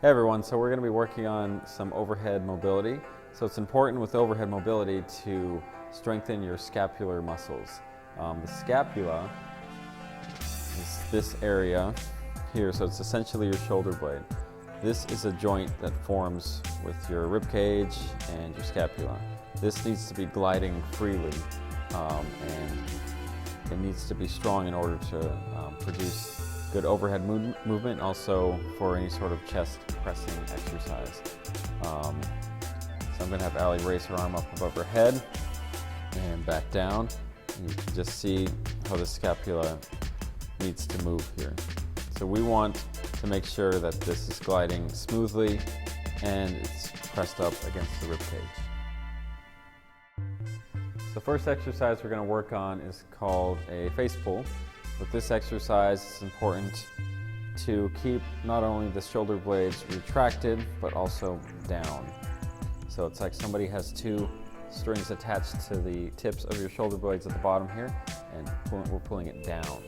Hey everyone, so we're going to be working on some overhead mobility. So it's important with overhead mobility to strengthen your scapular muscles. The scapula is this area here, so it's essentially your shoulder blade. This is a joint that forms with your rib cage and your scapula. This needs to be gliding freely and it needs to be strong in order to produce good overhead movement, also for any sort of chest pressing exercise. So I'm going to have Allie raise her arm up above her head and back down. And you can just see how the scapula needs to move here. So we want to make sure that this is gliding smoothly and it's pressed up against the rib cage. The first exercise we're going to work on is called a face pull. With this exercise, it's important to keep not only the shoulder blades retracted, but also down. So it's like somebody has two strings attached to the tips of your shoulder blades at the bottom here, and we're pulling it down.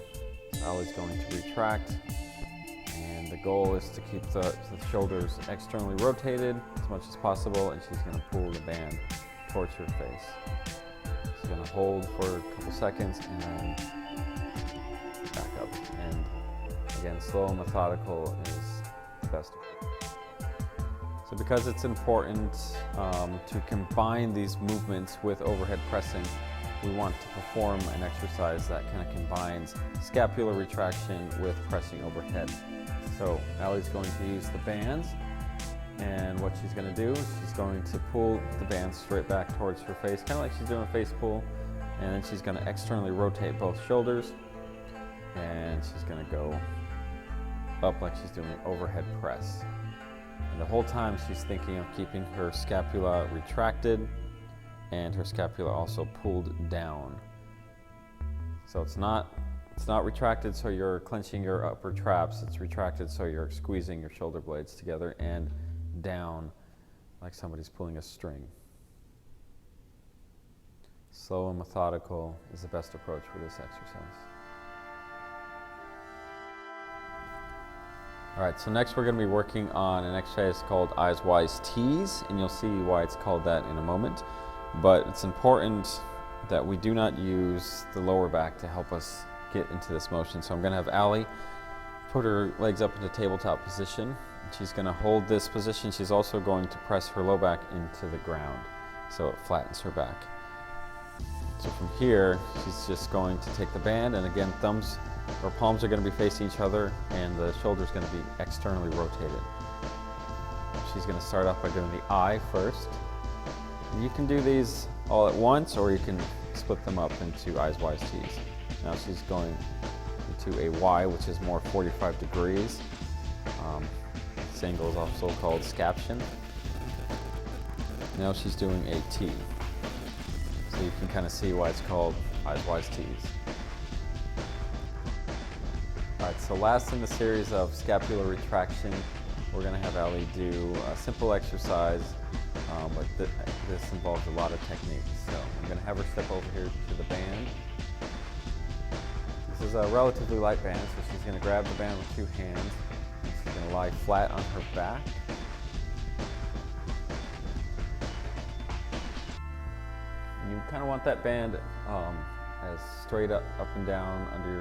So Allie's going to retract, and the goal is to keep the shoulders externally rotated as much as possible, and she's going to pull the band towards her face. She's going to hold for a couple seconds and then back up. And again, slow and methodical is the best. So because it's important to combine these movements with overhead pressing, we want to perform an exercise that kind of combines scapular retraction with pressing overhead. So Allie's going to use the bands, and what she's going to do is she's going to pull the bands straight back towards her face, kind of like she's doing a face pull, and then she's going to externally rotate both shoulders, and she's going to go up like she's doing an overhead press. And the whole time she's thinking of keeping her scapula retracted and her scapula also pulled down. So it's not retracted so you're clenching your upper traps, it's retracted so you're squeezing your shoulder blades together and down like somebody's pulling a string. Slow and methodical is the best approach for this exercise. All right, so next we're going to be working on an exercise called Eyes Wise Tees, and you'll see why it's called that in a moment. But it's important that we do not use the lower back to help us get into this motion. So I'm going to have Allie put her legs up into tabletop position. She's going to hold this position. She's also going to press her low back into the ground so it flattens her back. So from here, she's just going to take the band, and again, thumbs or palms are going to be facing each other, and the shoulder's going to be externally rotated. She's going to start off by doing the I first. And you can do these all at once, or you can split them up into Eyes Wise Tees. Now she's going into a Y, which is more 45 degrees. This angle is also called scaption. Now she's doing a T. So you can kind of see why it's called Eyes Wise Tees. All right, so last in the series of scapular retraction, we're going to have Allie do a simple exercise, but this involves a lot of techniques. So I'm going to have her step over here to the band. This is a relatively light band, so she's going to grab the band with two hands. She's going to lie flat on her back. And you kind of want that band as straight up and down under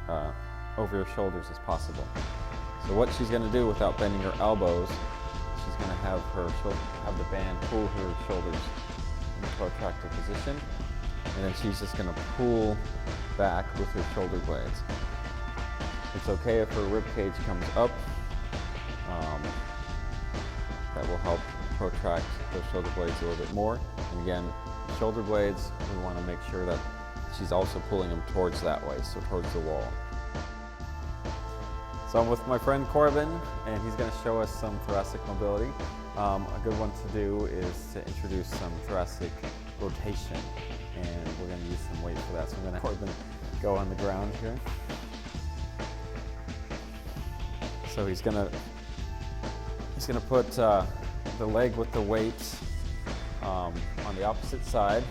your over your shoulders as possible. So what she's going to do without bending her elbows, she's going to have the band pull her shoulders in a protracted position, and then she's just going to pull back with her shoulder blades. It's okay if her rib cage comes up. That will help protract those shoulder blades a little bit more. And again, shoulder blades, we want to make sure that she's also pulling them towards that way, so towards the wall. So I'm with my friend Corbin, and he's going to show us some thoracic mobility. A good one to do is to introduce some thoracic rotation, and we're going to use some weight for that. So I'm going to have Corbin go on the ground here. So he's going to put the leg with the weight on the opposite side.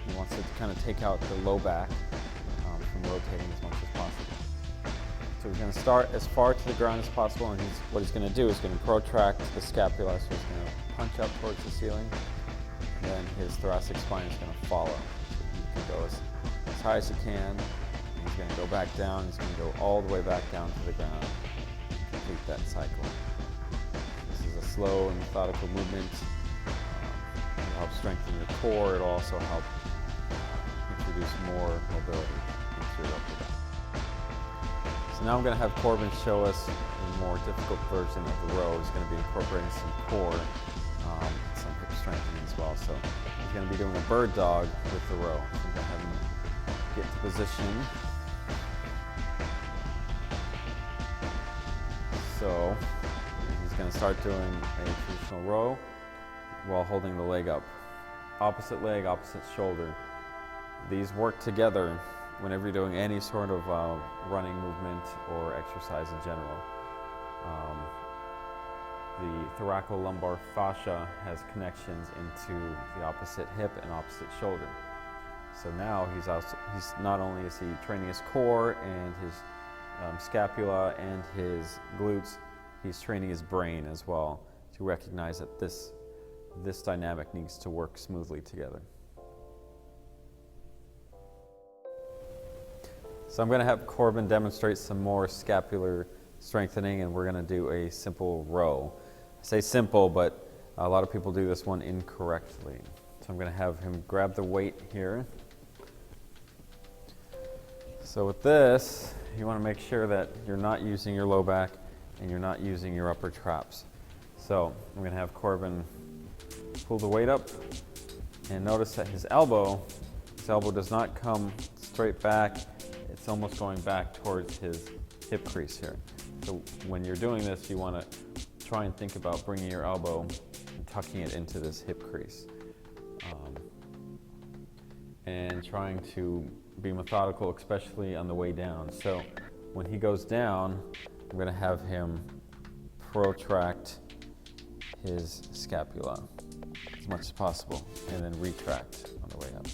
He wants to kind of take out the low back from rotating as much as possible. So he's going to start as far to the ground as possible, and what he's going to do is going to protract the scapula, so he's going to punch up towards the ceiling, and then his thoracic spine is going to follow. So he can go as high as he can, and he's going to go back down, he's going to go all the way back down to the ground, and complete that cycle. This is a slow and methodical movement. It'll help strengthen your core, it'll also help introduce more mobility into your upper back. So now I'm going to have Corbin show us a more difficult version of the row. He's going to be incorporating some core, some hip strengthening as well. So he's going to be doing a bird dog with the row. So I'm going to have him get to position. So he's going to start doing a traditional row while holding the leg up. Opposite leg, opposite shoulder. These work together whenever you're doing any sort of running movement or exercise in general. The thoracolumbar fascia has connections into the opposite hip and opposite shoulder. So now he's not only is he training his core and his scapula and his glutes, he's training his brain as well to recognize that this dynamic needs to work smoothly together. So I'm going to have Corbin demonstrate some more scapular strengthening, and we're going to do a simple row. I say simple, but a lot of people do this one incorrectly. So I'm going to have him grab the weight here. So with this, you want to make sure that you're not using your low back and you're not using your upper traps. So I'm going to have Corbin pull the weight up, and notice that his elbow does not come straight back. It's almost going back towards his hip crease here. So when you're doing this, you want to try and think about bringing your elbow and tucking it into this hip crease. And trying to be methodical, especially on the way down. So when he goes down, I'm going to have him protract his scapula as much as possible and then retract on the way up.